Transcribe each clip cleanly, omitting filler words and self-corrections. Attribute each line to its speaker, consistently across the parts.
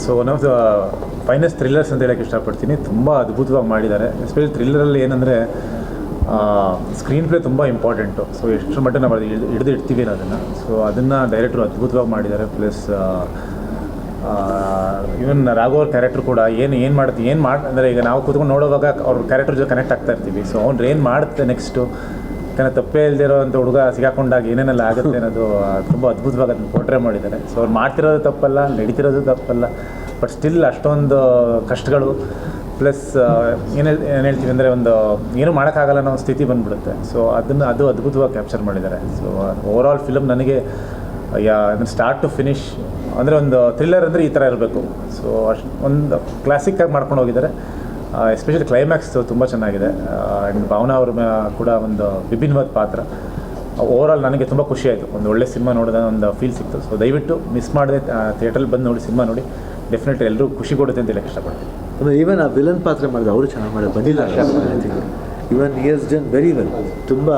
Speaker 1: So one of the finest thrillers ಅಂತ ಹೇಳೋಕ್ಕೆ ಇಷ್ಟಪಡ್ತೀನಿ. ತುಂಬ ಅದ್ಭುತವಾಗಿ ಮಾಡಿದ್ದಾರೆ. ಎಸ್ಪೆಷಲಿ ಥ್ರಿಲ್ಲರಲ್ಲಿ ಏನಂದರೆ ಸ್ಕ್ರೀನ್ ಪ್ಲೇ ತುಂಬ ಇಂಪಾರ್ಟೆಂಟು. ಸೊ ಎಷ್ಟರ ಮಟ್ಟ ನಾವು ಹಿಡಿದು ಇಡ್ತೀವಿ ಅದನ್ನು. ಸೊ ಅದನ್ನು ಡೈರೆಕ್ಟ್ರು ಅದ್ಭುತವಾಗಿ ಮಾಡಿದ್ದಾರೆ. ಪ್ಲಸ್ ಇವನ್ ರಾಘವ್ ಕ್ಯಾರೆಕ್ಟರ್ ಕೂಡ ಏನು ಅಂದರೆ ಈಗ ನಾವು ಕೂತ್ಕೊಂಡು ನೋಡೋವಾಗ ಅವ್ರ ಕ್ಯಾರೆಕ್ಟರ್ ಜೊತೆ ಕನೆಕ್ಟ್ ಆಗ್ತಾ ಇರ್ತೀವಿ. ಸೊ ಅವ್ನು ಏನು ಮಾಡುತ್ತೆ ನೆಕ್ಸ್ಟು ತಪ್ಪೇ ಇಲ್ದಿರೋ ಅಂಥ ಹುಡುಗ ಸಿಗಾಕೊಂಡಾಗ ಏನೇನೆಲ್ಲ ಆಗುತ್ತೆ ಅನ್ನೋದು ತುಂಬ ಅದ್ಭುತವಾಗಿ ಅದನ್ನು ಪೋರ್ಟ್ರೇ ಮಾಡಿದ್ದಾರೆ. ಸೊ ಅವ್ರು ಮಾಡ್ತಿರೋದು ತಪ್ಪಲ್ಲ, ನಡೀತಿರೋದು ತಪ್ಪಲ್ಲ, ಬಟ್ ಸ್ಟಿಲ್ ಅಷ್ಟೊಂದು ಕಷ್ಟಗಳು ಪ್ಲಸ್ ಏನು ಹೇಳ್ತೀವಿ ಅಂದರೆ ಒಂದು ಏನು ಮಾಡೋಕ್ಕಾಗಲ್ಲ ಅನ್ನೋ ಸ್ಥಿತಿ ಬಂದುಬಿಡುತ್ತೆ. ಸೊ ಅದು ಅದ್ಭುತವಾಗಿ ಕ್ಯಾಪ್ಚರ್ ಮಾಡಿದ್ದಾರೆ. ಸೊ ಓವರ್ ಆಲ್ ಫಿಲಮ್ ನನಗೆ ಸ್ಟಾರ್ಟ್ ಟು ಫಿನಿಶ್ ಅಂದರೆ ಒಂದು ಥ್ರಿಲ್ಲರ್ ಅಂದರೆ ಈ ಥರ ಇರಬೇಕು. ಸೊ ಅಷ್ಟು ಒಂದು ಕ್ಲಾಸಿಕ್ಕಾಗಿ ಮಾಡ್ಕೊಂಡು ಹೋಗಿದ್ದಾರೆ. ಎಸ್ಪೆಷಲಿ ಕ್ಲೈಮ್ಯಾಕ್ಸ್ ತುಂಬ ಚೆನ್ನಾಗಿದೆ. ಆ್ಯಂಡ್ ಭಾವನಾ ಅವ್ರ ಕೂಡ ಒಂದು ವಿಭಿನ್ನವಾದ ಪಾತ್ರ. ಓವರ್ ಆಲ್ ನನಗೆ ತುಂಬ ಖುಷಿ ಆಯಿತು. ಒಂದು ಒಳ್ಳೆ ಸಿನಿಮಾ ನೋಡಿದ ಒಂದು ಫೀಲ್ ಸಿಕ್ತು. ಸೊ ದಯವಿಟ್ಟು ಮಿಸ್ ಮಾಡದೆ ಥಿಯೇಟ್ರಲ್ಲಿ ಬಂದು ನೋಡಿ ಸಿನಿಮಾ ನೋಡಿ. ಡೆಫಿನೆಟ್ಲಿ ಎಲ್ಲರೂ ಖುಷಿ ಕೊಡುತ್ತೆ ಅಂತ ಹೇಳಕ್ಕೆ ಇಷ್ಟಪಡ್ತೀನಿ.
Speaker 2: ಈವನ್ ಆ ವಿಲನ್ ಪಾತ್ರ ಮಾಡಿದ್ರೆ ಅವರು ಚೆನ್ನಾಗಿ ಮಾಡಿ ಬಂದಿಲ್ಲ. ಇವನ್ ಹಿ ಹಸ್ ಡನ್ ವೆರಿ ವೆಲ್. ತುಂಬ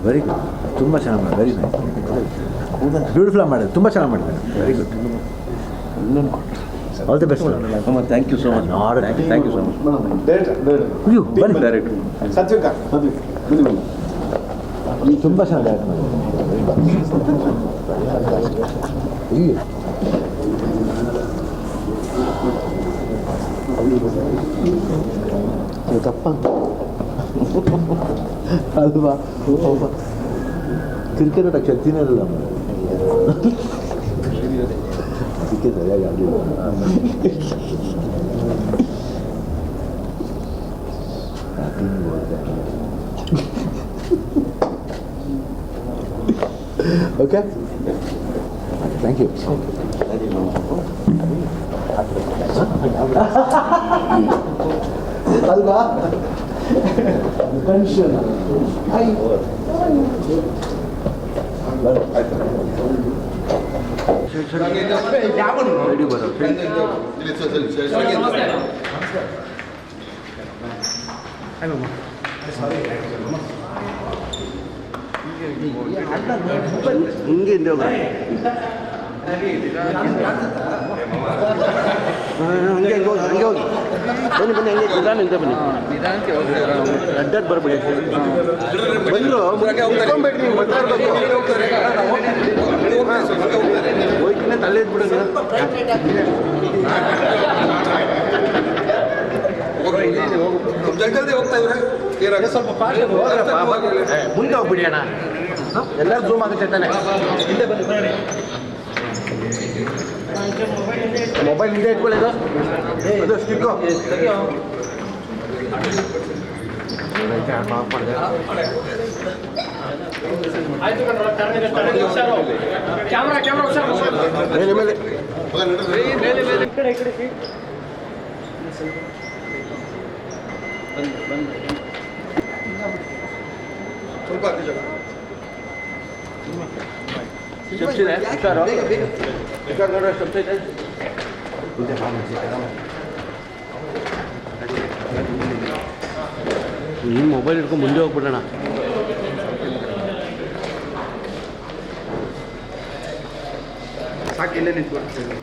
Speaker 2: ವೆರಿ ಗುಡ್. ತುಂಬ ಚೆನ್ನಾಗಿ ಮಾಡಿ, ವೆರಿ ನೈಸ್, ಬ್ಯೂಟಿಫುಲ್ ಮಾಡಿದೆ, ತುಂಬ ಚೆನ್ನಾಗಿ ಮಾಡಿದ್ದಾರೆ. Very good. All the best.
Speaker 3: Thank you so much. Thank you so much.
Speaker 2: ಬನ್ನಿ ಡೈರೆಕ್ಟ್ರು ನೀವು ತುಂಬ ಚೆನ್ನಾಗಿ ಆ್ಯಕ್ಟ್ ಮಾಡಿ. ತಪ್ಪ ಅಲ್ವಾ? ಕ್ರಿಕೆಟ್ ಆಟ ಶಕ್ತಿನೇ ಇರಲ್ಲ ಅದಕ್ಕೆ ಸರಿಯಾಗಿ ಆಗಲಿಲ್ಲ. Okay, thank you. ಅಲ್ವಾ ಟೆನ್ಷನ್ ಹಿಂಗೆ ಹಂಗೆ ಹೋಗಿ ಬನ್ನಿ ಹಂಗೆ ನಿಧಾನದಿಂದ ಬನ್ನಿ. ಅಡ್ಡಾಡ್ ಬರ್ಬೇಡಿ. ಬಂದರು ಹೋಗ್ಬೇಡ್ರಿ, ಹೋಯ್ಕಿನ ತಲೆ ಎದ್ಬಿಡೋದು. ಸ್ವಲ್ಪ ಮುಂದೆ ಹೋಗ್ಬಿಡಿ ಅಣ್ಣ. ಎಲ್ಲರೂ ಝೂಮ್ ಆಗುತ್ತೆ ತಾನೆ. ಹಿಂದೆ ಬನ್ನಿ. ಮೊಬೈಲ್ ಹಿಂದೆ ಇಟ್ಕೊಳ್ಳೋದು ಅದು ಸ್ಟಿಕ್ಕು. ಈ ಮೊಬೈಲ್ ಇಟ್ಕೊಂಡು ಮುಂದೆ ಹೋಗ್ಬಿಡೋಣ. ಸಾಕು, ಇಲ್ಲೇ ನಿಂತ್ಕೊಡ್ತೀನಿ.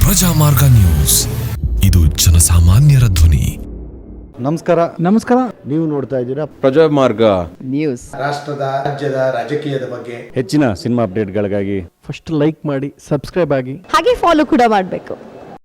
Speaker 4: ಪ್ರಜಾಮಾರ್ಗ ನ್ಯೂಸ್, ಇದು ಜನಸಾಮಾನ್ಯರ ಧ್ವನಿ.
Speaker 2: ನಮಸ್ಕಾರ. ನೀವು ನೋಡ್ತಾ ಇದ್ದೀರಾ
Speaker 5: ಪ್ರಜಾಮಾರ್ಗ
Speaker 6: ನ್ಯೂಸ್.
Speaker 2: ರಾಷ್ಟ್ರದ, ರಾಜ್ಯದ, ರಾಜಕೀಯದ ಬಗ್ಗೆ
Speaker 5: ಹೆಚ್ಚಿನ ಸಿನಿಮಾ ಅಪ್ಡೇಟ್ಗಳಿಗಾಗಿ
Speaker 6: ಫಸ್ಟ್ ಲೈಕ್ ಮಾಡಿ, ಸಬ್ಸ್ಕ್ರೈಬ್ ಆಗಿ, ಹಾಗೆ ಫಾಲೋ ಕೂಡ ಮಾಡಬೇಕು.